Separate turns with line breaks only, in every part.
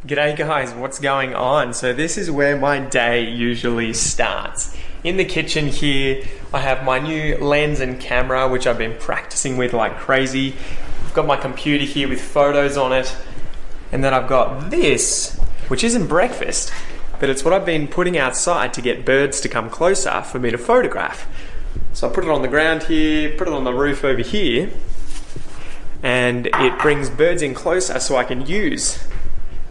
G'day guys, what's going on? So this is where my day usually starts. In the kitchen here, I have my new lens and camera, which I've been practicing with like crazy. I've got my computer here with photos on it. And then I've got this, which isn't breakfast, but it's what I've been putting outside to get birds to come closer for me to photograph. So I put it on the ground here, put it on the roof over here, and it brings birds in closer so I can use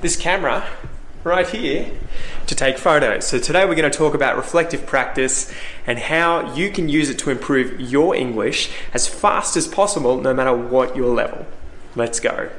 this camera right here to take photos. So today we're going to talk about reflective practice and how you can use it to improve your English as fast as possible, no matter what your level. Let's go.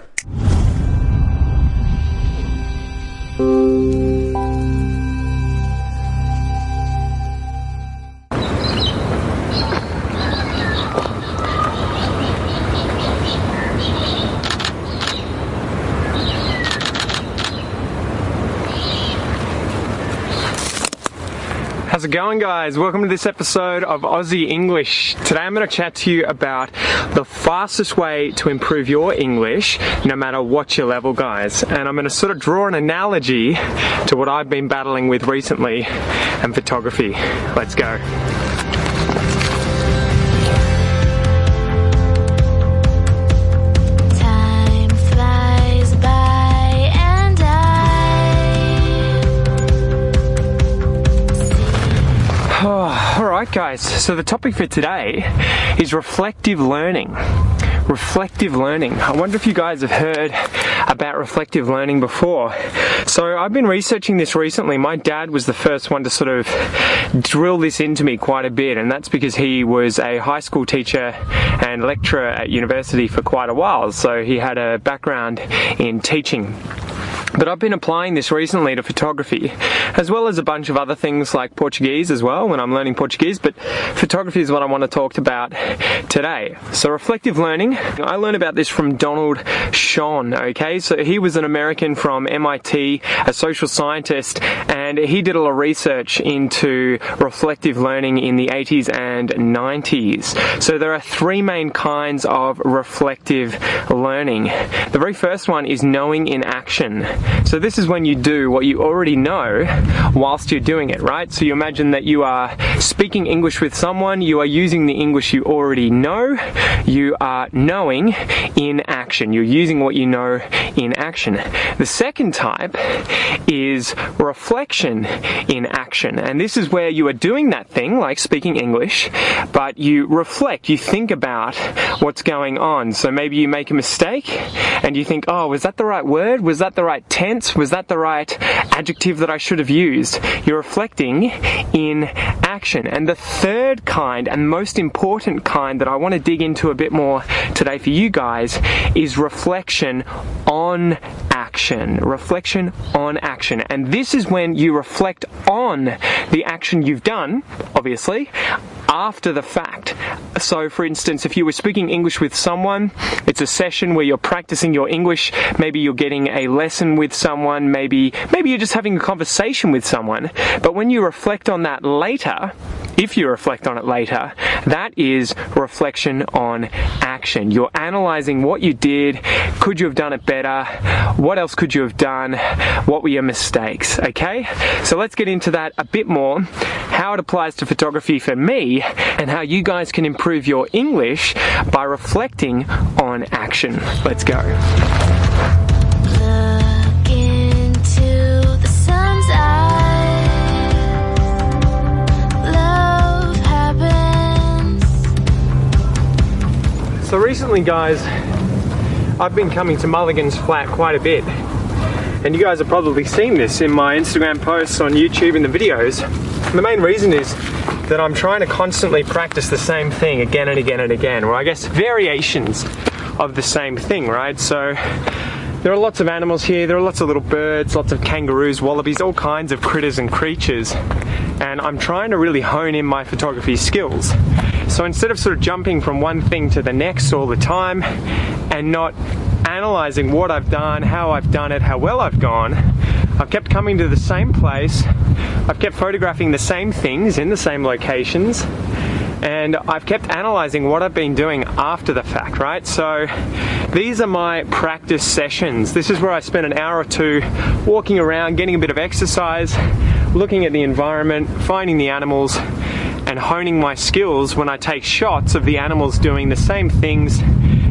How's it going, guys? Welcome to this episode of Aussie English. Today I'm going to chat to you about the fastest way to improve your English no matter what your level, guys. And I'm going to sort of draw an analogy to what I've been battling with recently and photography. Let's go. Alright guys, so the topic for today is reflective learning. Reflective learning. I wonder if you guys have heard about reflective learning before. So I've been researching this recently. My dad was the first one to sort of drill this into me quite a bit, and that's because he was a high school teacher and lecturer at university for quite a while, so he had a background in teaching. But I've been applying this recently to photography, as well as a bunch of other things like Portuguese as well, when I'm learning Portuguese, but photography is what I want to talk about today. So reflective learning, I learned about this from Donald Shon, okay? So he was an American from MIT, a social scientist, and he did a lot of research into reflective learning in the 80s and 90s. So there are three main kinds of reflective learning. The very first one is knowing in action. So this is when you do what you already know whilst you're doing it, right? So you imagine that you are speaking English with someone, you are using the English you already know, you are knowing in action. You're using what you know in action. The second type is reflection in action. And this is where you are doing that thing, like speaking English, but you reflect, you think about what's going on. So maybe you make a mistake and you think, oh, was that the right word? Was that the right tense? Was that the right adjective that I should have used? You're reflecting in action. And the third kind and most important kind that I want to dig into a bit more today for you guys is reflection on action. Reflection on action. And this is when you reflect on the action you've done, obviously, after the fact. So for instance, if you were speaking English with someone, it's a session where you're practicing your English, maybe you're getting a lesson with someone, maybe you're just having a conversation with someone, but when you reflect on that later, if you reflect on it later, that is reflection on action. You're analyzing what you did. Could you have done it better? What else could you have done? What were your mistakes? Okay? So let's get into that a bit more, how it applies to photography for me, and how you guys can improve your English by reflecting on action. Let's go. So recently, guys, I've been coming to Mulligan's flat quite a bit, and you guys have probably seen this in my Instagram posts, on YouTube, and the videos. And the main reason is that I'm trying to constantly practice the same thing again and again and again, or I guess variations of the same thing, right? So there are lots of animals here, there are lots of little birds, lots of kangaroos, wallabies, all kinds of critters and creatures, and I'm trying to really hone in my photography skills. So instead of sort of jumping from one thing to the next all the time and not analysing what I've done, how I've done it, how well I've gone, I've kept coming to the same place, I've kept photographing the same things in the same locations, And I've kept analyzing what I've been doing after the fact, right? So these are my practice sessions. This is where I spend an hour or two walking around, getting a bit of exercise, looking at the environment, finding the animals, and honing my skills when I take shots of the animals doing the same things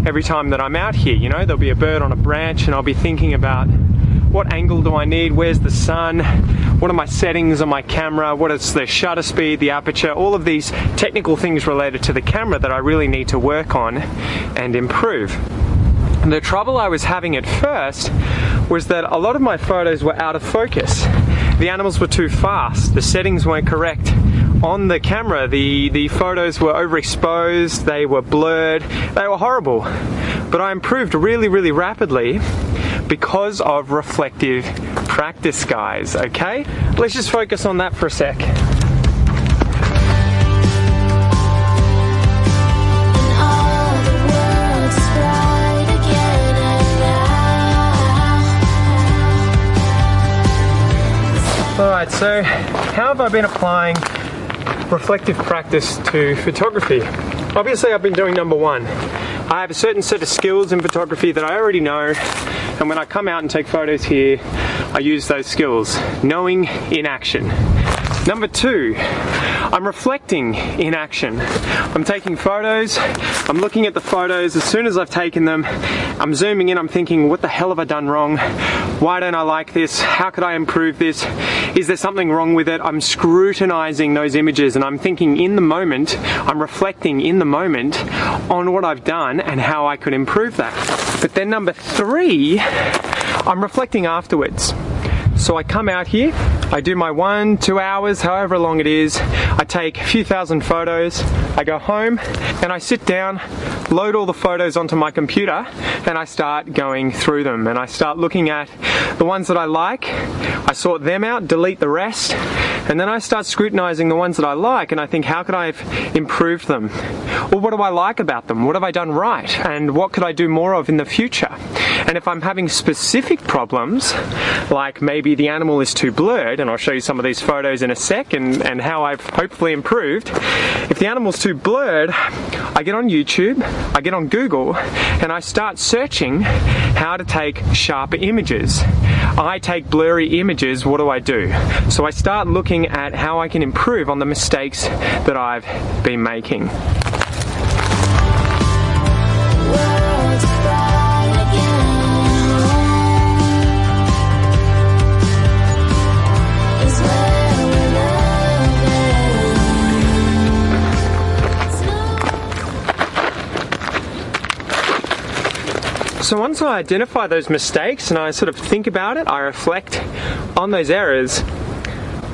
every time that I'm out here. You know, there'll be a bird on a branch and I'll be thinking about what angle do I need, where's the sun, what are my settings on my camera, what is the shutter speed, the aperture, all of these technical things related to the camera that I really need to work on and improve. And the trouble I was having at first was that a lot of my photos were out of focus. The animals were too fast, the settings weren't correct. On the camera, the photos were overexposed, they were blurred, they were horrible. But I improved really, really rapidly because of reflective practice, guys, okay? Let's just focus on that for a sec. Alright, so how have I been applying reflective practice to photography? Obviously I've been doing number one. I have a certain set of skills in photography that I already know, and when I come out and take photos here, I use those skills. Knowing in action. Number two, I'm reflecting in action. I'm taking photos, I'm looking at the photos. As soon as I've taken them, I'm zooming in, I'm thinking, what the hell have I done wrong? Why don't I like this? How could I improve this? Is there something wrong with it? I'm scrutinizing those images and I'm thinking in the moment, I'm reflecting in the moment on what I've done and how I could improve that. But then number three, I'm reflecting afterwards. So I come out here, I do my 1-2 hours, however long it is, I take a few thousand photos, I go home and I sit down, load all the photos onto my computer and I start going through them and I start looking at the ones that I like, I sort them out, delete the rest, and then I start scrutinizing the ones that I like and I think, how could I have improved them? Well, what do I like about them? What have I done right? And what could I do more of in the future? And if I'm having specific problems, like maybe the animal is too blurred, and I'll show you some of these photos in a sec and how I've hopefully improved. If the animal's too blurred, I get on YouTube, I get on Google, and I start searching how to take sharper images. I take blurry images, what do? So I start looking at how I can improve on the mistakes that I've been making. So once I identify those mistakes and I sort of think about it, I reflect on those errors,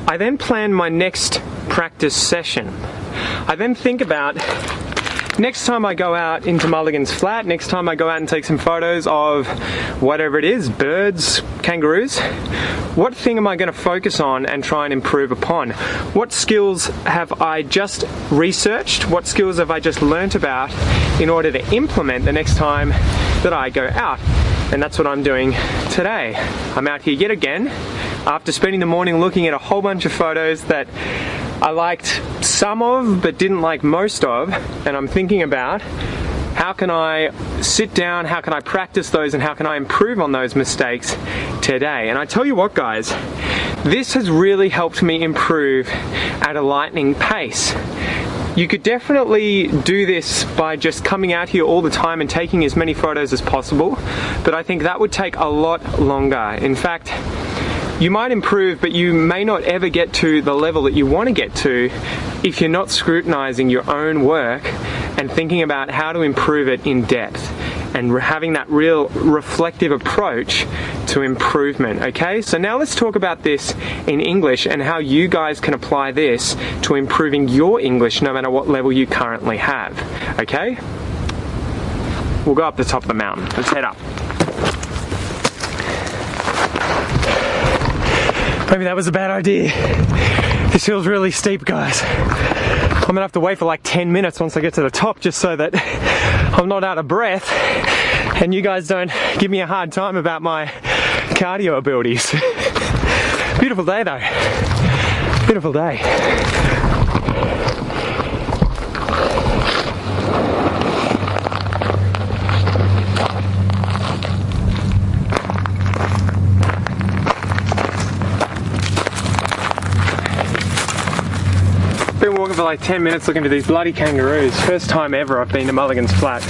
I then plan my next practice session. I then think about next time I go out into Mulligan's Flat, next time I go out and take some photos of whatever it is, birds, kangaroos, what thing am I going to focus on and try and improve upon? What skills have I just researched? What skills have I just learnt about in order to implement the next time that I go out? And that's what I'm doing today. I'm out here yet again after spending the morning looking at a whole bunch of photos that I liked some of but didn't like most of, and I'm thinking about how can I sit down, how can I practice those, and how can I improve on those mistakes today. And I tell you what, guys, this has really helped me improve at a lightning pace. You could definitely do this by just coming out here all the time and taking as many photos as possible, but I think that would take a lot longer. In fact, you might improve, but you may not ever get to the level that you want to get to if you're not scrutinizing your own work and thinking about how to improve it in depth and having that real reflective approach to improvement, okay? So now let's talk about this in English and how you guys can apply this to improving your English no matter what level you currently have, okay? We'll go up the top of the mountain. Let's head up. Maybe that was a bad idea. This feels really steep, guys. I'm gonna have to wait for like 10 minutes once I get to the top just so that I'm not out of breath and you guys don't give me a hard time about my cardio abilities. Beautiful day though. Beautiful day. for like 10 minutes looking for these bloody kangaroos. First time ever I've been to Mulligan's Flat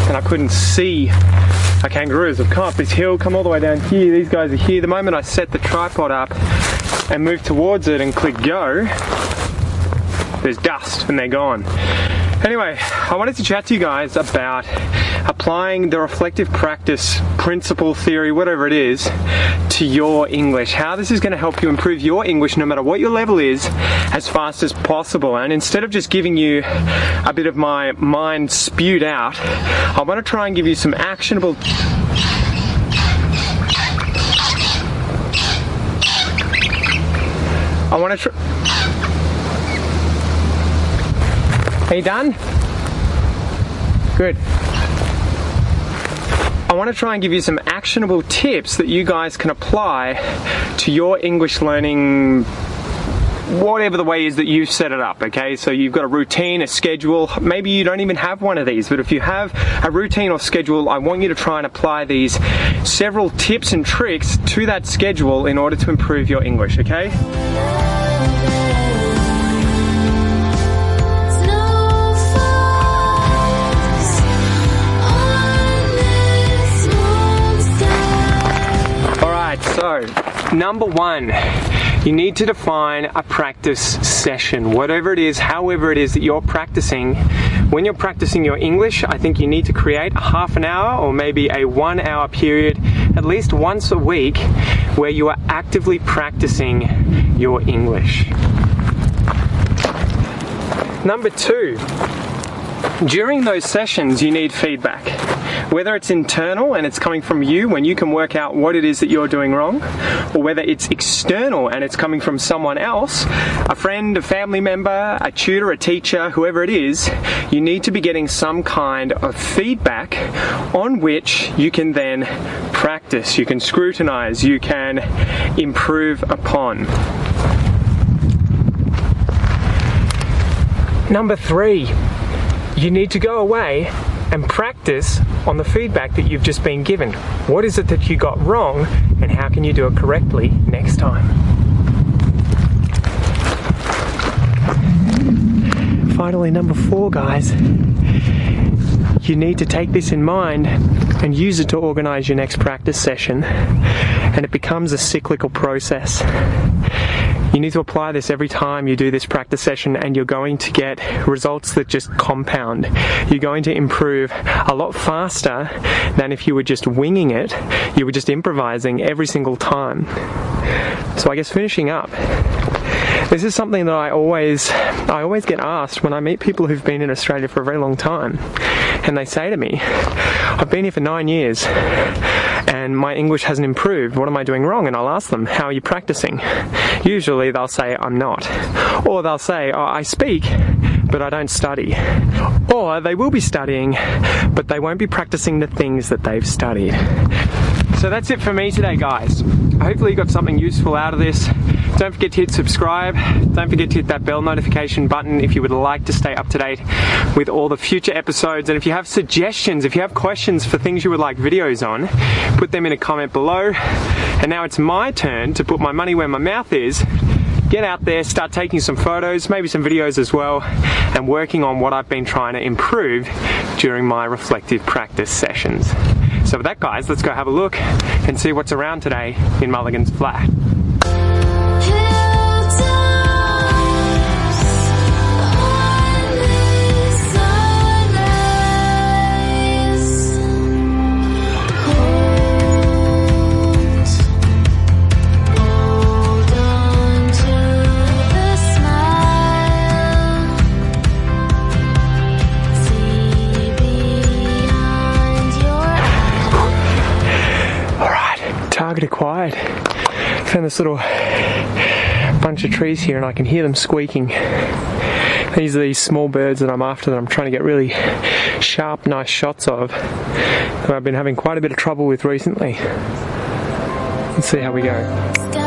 and I couldn't see a kangaroos. I've come up this hill, come all the way down here. These guys are here. The moment I set the tripod up and move towards it and click go, there's dust and they're gone. Anyway, I wanted to chat to you guys about applying the reflective practice principle, theory, whatever it is, to your English. How this is going to help you improve your English no matter what your level is as fast as possible. And instead of just giving you a bit of my mind spewed out, I want to try and give you some actionable Are you done? Good. I want to try and give you some actionable tips that you guys can apply to your English learning, whatever the way is that you've set it up, okay? So you've got a routine, a schedule. Maybe you don't even have one of these, but if you have a routine or schedule, I want you to try and apply these several tips and tricks to that schedule in order to improve your English, okay? So, number one, you need to define a practice session. Whatever it is, however it is that you're practicing. When you're practicing your English, I think you need to create a half an hour or maybe a 1 hour period, at least once a week, where you are actively practicing your English. Number two, during those sessions, you need feedback. Whether it's internal and it's coming from you when you can work out what it is that you're doing wrong, or whether it's external and it's coming from someone else, a friend, a family member, a tutor, a teacher, whoever it is, you need to be getting some kind of feedback on which you can then practice, you can scrutinize, you can improve upon. Number three, you need to go away and practice on the feedback that you've just been given. What is it that you got wrong and how can you do it correctly next time? Finally, number four, guys, you need to take this in mind and use it to organize your next practice session, and it becomes a cyclical process. You need to apply this every time you do this practice session, and you're going to get results that just compound. You're going to improve a lot faster than if you were just winging it, you were just improvising every single time. So I guess finishing up, this is something that I always get asked when I meet people who've been in Australia for a very long time, and they say to me, I've been here for 9 years and my English hasn't improved. What am I doing wrong? And I'll ask them, how are you practicing? Usually they'll say, I'm not. Or they'll say, oh, I speak, but I don't study. Or they will be studying, but they won't be practicing the things that they've studied. So that's it for me today, guys. Hopefully you got something useful out of this. Don't forget to hit subscribe. Don't forget to hit that bell notification button if you would like to stay up to date with all the future episodes. And if you have suggestions, if you have questions for things you would like videos on, put them in a comment below. And now it's my turn to put my money where my mouth is. Get out there, start taking some photos, maybe some videos as well, and working on what I've been trying to improve during my reflective practice sessions. So with that, guys, let's go have a look and see what's around today in Mulligan's Flat. Target acquired. Found this little bunch of trees here and I can hear them squeaking. These are these small birds that I'm after, that I'm trying to get really sharp, nice shots of, that I've been having quite a bit of trouble with recently. Let's see how we go.